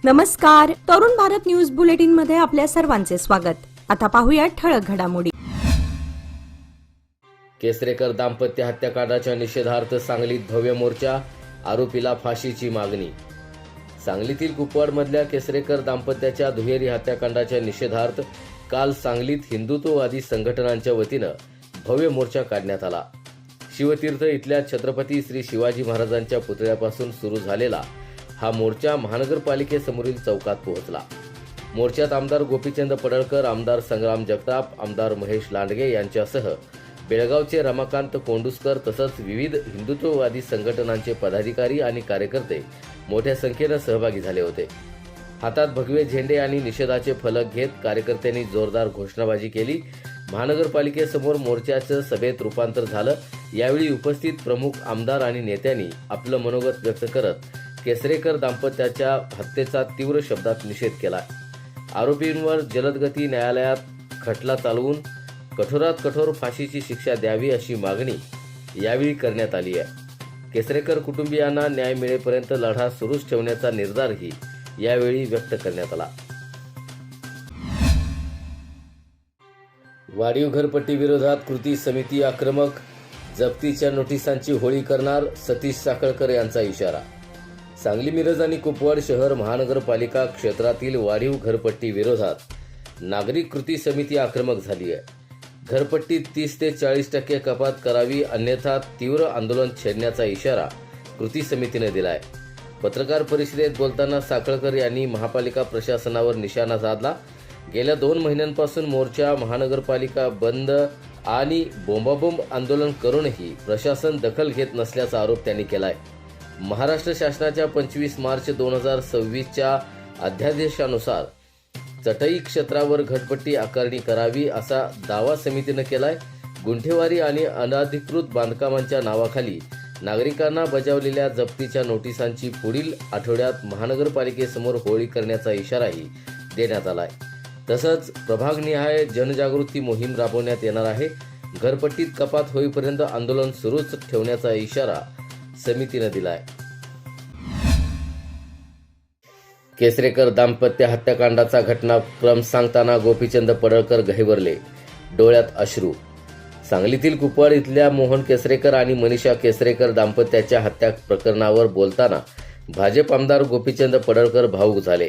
नमस्कार. Tarun Bharat news bulletin मध्ये आपल्या सर्वांचे स्वागत. आता पाहूया ठळक घडामोडी. केसरेकर दाम्पत्य हत्याकांडाच्या निषेधार्थ सांगलीत भव्य मोर्चा, आरोपीला फाशीची मागणी. सांगलीतील कुपवाडमधल्या केसरेकर दाम्पत्याच्या दुहेरी हत्याकांडाच्या निषेधार्थ काल सांगलीत हिंदुत्ववादी संघटनांच्या वतीनं भव्य मोर्चा काढण्यात आला. शिवतीर्थ इथल्या छत्रपती श्री शिवाजी महाराजांच्या पुतळ्यापासून सुरू झालेला हा मोर्चा महानगरपालिकेसमोरील चौकात पोहोचला. मोर्चात आमदार गोपीचंद पडळकर, आमदार संग्राम जगताप, आमदार महेश लांडगे यांच्यासह बेळगावचे रमाकांत कोंडुस्कर तसंच विविध हिंदुत्ववादी संघटनांचे पदाधिकारी आणि कार्यकर्ते मोठ्या संख्येनं सहभागी झाले होते. हातात भगवे झेंडे आणि निषेधाचे फलक घेत कार्यकर्त्यांनी जोरदार घोषणाबाजी केली. महानगरपालिकेसमोर मोर्चाचं सभेत रूपांतर झालं. यावेळी उपस्थित प्रमुख आमदार आणि नेत्यांनी आपलं मनोगत व्यक्त करत केसरेकर दाम्पत्याच्या हत्येचा तीव्र शब्दात निषेध केला. आरोपींवर जलदगती न्यायालयात खटला चालवून कठोरात कठोर फाशीची शिक्षा द्यावी अशी मागणी यावेळी करण्यात आली आहे. केसरेकर कुटुंबियांना न्याय मिळेपर्यंत लढा सुरूच ठेवण्याचा निर्धारही यावेळी व्यक्त करण्यात आला. वाढीव घरपट्टी विरोधात कृती समिती आक्रमक, जप्तीच्या नोटिसांची होळी करणार, सतीश साखळकर यांचा इशारा. सांगली, मिरज आणि कुपवाड शहर महानगरपालिका क्षेत्रातील वाढीव घरपट्टी विरोधात नागरिक कृती समिती आक्रमक झाली आहे. घरपट्टीत 30 ते 40% कपात करावी, अन्यथा तीव्र आंदोलन छेडण्याचा इशारा कृती समितीने दिलाय. पत्रकार परिषदेत बोलताना साखळकर यांनी महापालिका प्रशासनावर निशाणा साधला. गेल्या 2 महिन्यांपासून मोर्चा, महानगरपालिका बंद आणि बोंबाबोंब आंदोलन करूनही प्रशासन दखल घेत नसल्याचा आरोप त्यांनी केलाय. महाराष्ट्र शासनाच्या 25 मार्च 2026च्या अध्यादेशानुसार चटई क्षेत्रावर घरपट्टी आकारणी करावी असा दावा समितीनं केलाय. गुंठेवारी आणि अनधिकृत बांधकामांच्या नावाखाली नागरिकांना बजावलेल्या जप्तीच्या नोटिसांची पुढील आठवड्यात महानगरपालिकेसमोर होळी करण्याचा इशाराही देण्यात आलाय. तसंच प्रभागनिहाय जनजागृती मोहीम राबवण्यात येणार आहे. घरपट्टीत कपात होईपर्यंत आंदोलन सुरूच ठेवण्याचा इशारा समितीनं दिलाय. केसरेकर दाम्पत्य हत्याकांडाचा घटनाक्रम सांगताना गोपीचंद पडळकर गहिवरले, डोळ्यात अश्रू. सांगलीतील कुपवाड इथल्या मोहन केसरेकर आणि मनीषा केसरेकर दाम्पत्याच्या हत्या प्रकरणावर बोलताना भाजप आमदार गोपीचंद पडळकर भावूक झाले.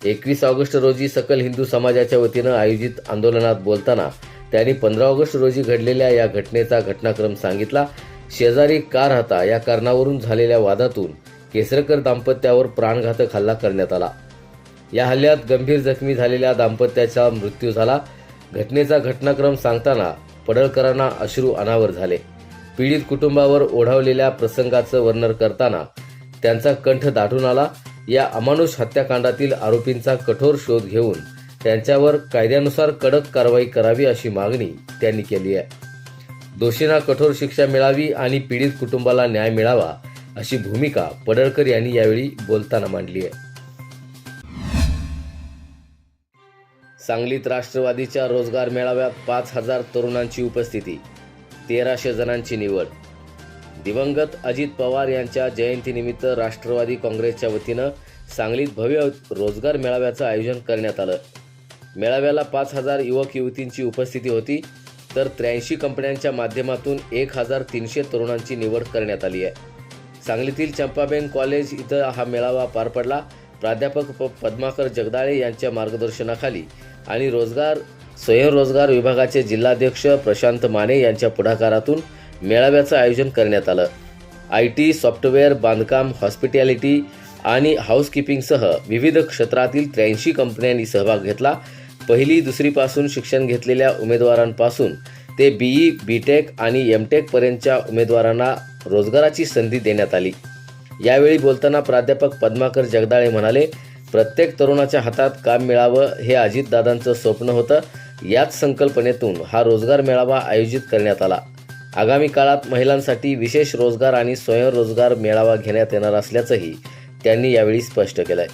21 ऑगस्ट रोजी सकल हिंदू समाजाच्या वतीनं आयोजित आंदोलनात बोलताना त्यांनी 15 ऑगस्ट रोजी घडलेल्या या घटनेचा घटनाक्रम सांगितला. शेजारी का राहता या कारणावरून झालेल्या वादातून केसरेकर दाम्पत्यावर प्राणघातक हल्ला करण्यात आला. या हल्ल्यात गंभीर जखमी झालेल्या दाम्पत्याचा मृत्यू झाला. घटनेचा घटनाक्रम सांगताना पडळकरांना अश्रू अनावर झाले. पीडित कुटुंबावर ओढावलेल्या प्रसंगाचं वर्णन करताना त्यांचा कंठ दाटून आला. या अमानुष हत्याकांडातील आरोपींचा कठोर शोध घेऊन त्यांच्यावर कायद्यानुसार कडक कारवाई करावी अशी मागणी त्यांनी केली आहे. दोषींना कठोर शिक्षा मिळावी आणि पीडित कुटुंबाला न्याय मिळावा अशी भूमिका पडळकर यांनी यावेळी बोलताना मांडली आहे. सांगलीत राष्ट्रवादीच्या रोजगार मेळाव्यात 5000 तरुणांची उपस्थिती, 1300 जणांची निवड. दिवंगत अजित पवार यांच्या जयंतीनिमित्त राष्ट्रवादी काँग्रेसच्या वतीनं सांगलीत भव्य रोजगार मेळाव्याचं आयोजन करण्यात आलं. मेळाव्याला 5000 युवक युवतींची उपस्थिती होती, तर 83 कंपन्यांच्या माध्यमातून 1300 तरुणांची निवड करण्यात आली आहे. सांगलीतील चंपाबेन कॉलेज इथं हा मेळावा पार पडला. प्राध्यापक पद्माकर जगदाळे यांच्या मार्गदर्शनाखाली आणि स्वयंरोजगार विभागाचे जिल्हाध्यक्ष प्रशांत माने यांच्या पुढाकारातून मेळाव्याचं आयोजन करण्यात आलं. IT, सॉफ्टवेअर, बांधकाम, हॉस्पिटॅलिटी आणि हाऊसकीपिंगसह विविध क्षेत्रातील 83 कंपन्यांनी सहभाग घेतला. 1ली-2री पासून शिक्षण घेतलेल्या उमेदवारांपासून ते BE, BTech आणि MTech पर्यंतच्या उमेदवारांना रोजगाराची संधी देण्यात आली. यावेळी बोलताना प्राध्यापक पद्माकर जगदाळे म्हणाले, प्रत्येक तरुणाच्या हातात काम मिळावं हे अजितदादांचं स्वप्न होतं. याच संकल्पनेतून हा रोजगार मेळावा आयोजित करण्यात आला. आगामी काळात महिलांसाठी विशेष रोजगार आणि स्वयंरोजगार मेळावा घेण्यात येणार असल्याचंही त्यांनी यावेळी स्पष्ट केलंय.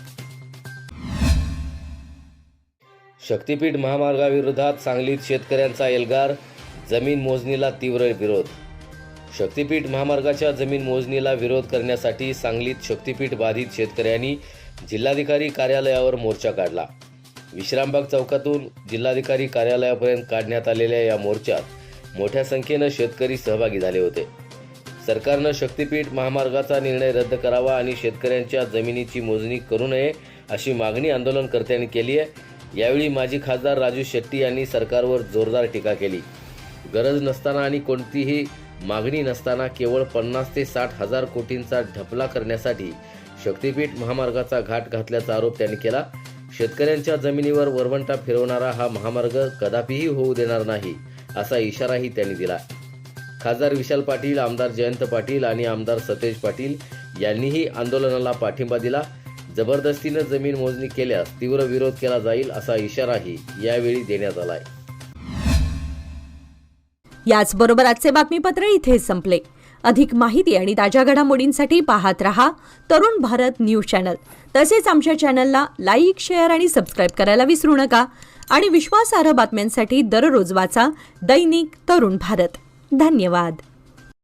शक्तीपीठ महामार्गाविरोधात सांगलीत शेतकऱ्यांचा एल्गार, जमीन मोजणीला तीव्र विरोध. शक्तीपीठ महामार्गाच्या जमीन मोजणीला विरोध करण्यासाठी सांगलीत शक्तीपीठ बाधित शेतकऱ्यांनी जिल्हाधिकारी कार्यालयावर मोर्चा काढला. विश्रामबाग चौकातून जिल्हाधिकारी कार्यालयापर्यंत काढण्यात आलेल्या या मोर्चात मोठ्या संख्येनं शेतकरी सहभागी झाले होते. सरकारनं शक्तीपीठ महामार्गाचा निर्णय रद्द करावा आणि शेतकऱ्यांच्या जमिनीची मोजणी करू नये अशी मागणी आंदोलनकर्त्यांनी केली आहे. यावेळी माजी खासदार राजू शेट्टी यांनी सरकारवर जोरदार टीका केली. गरज नसताना आणि कोणतीही मागणी नसताना केवळ 50 ते 60 हजार कोटींचा ढपला करण्यासाठी शक्तीपीठ महामार्गाचा घाट घातल्याचा आरोप त्यांनी केला. शेतकऱ्यांच्या जमिनीवर वरवंटा फिरवणारा हा महामार्ग कदापिही होऊ देणार नाही असा इशाराही त्यांनी दिला. खासदार विशाल पाटील, आमदार जयंत पाटील आणि आमदार सतेज पाटील यांनीही आंदोलनाला पाठिंबा दिला. जबरदस्तीनं जमीन मोजणी केल्यास तीव्र विरोध केला जाईल असा इशाराही यावेळी देण्यात आलाय. याचबरोबर आजचे बातमीपत्र इथे संपले. अधिक माहिती आणि ताज्या घडामोडींसाठी पाहत रहा तरुण भारत न्यूज चॅनल. तसेच आमच्या चॅनलला लाईक, शेअर आणि सबस्क्राईब करायला विसरू नका. आणि विश्वासार्ह बातम्यांसाठी दररोज वाचा दैनिक तरुण भारत. धन्यवाद.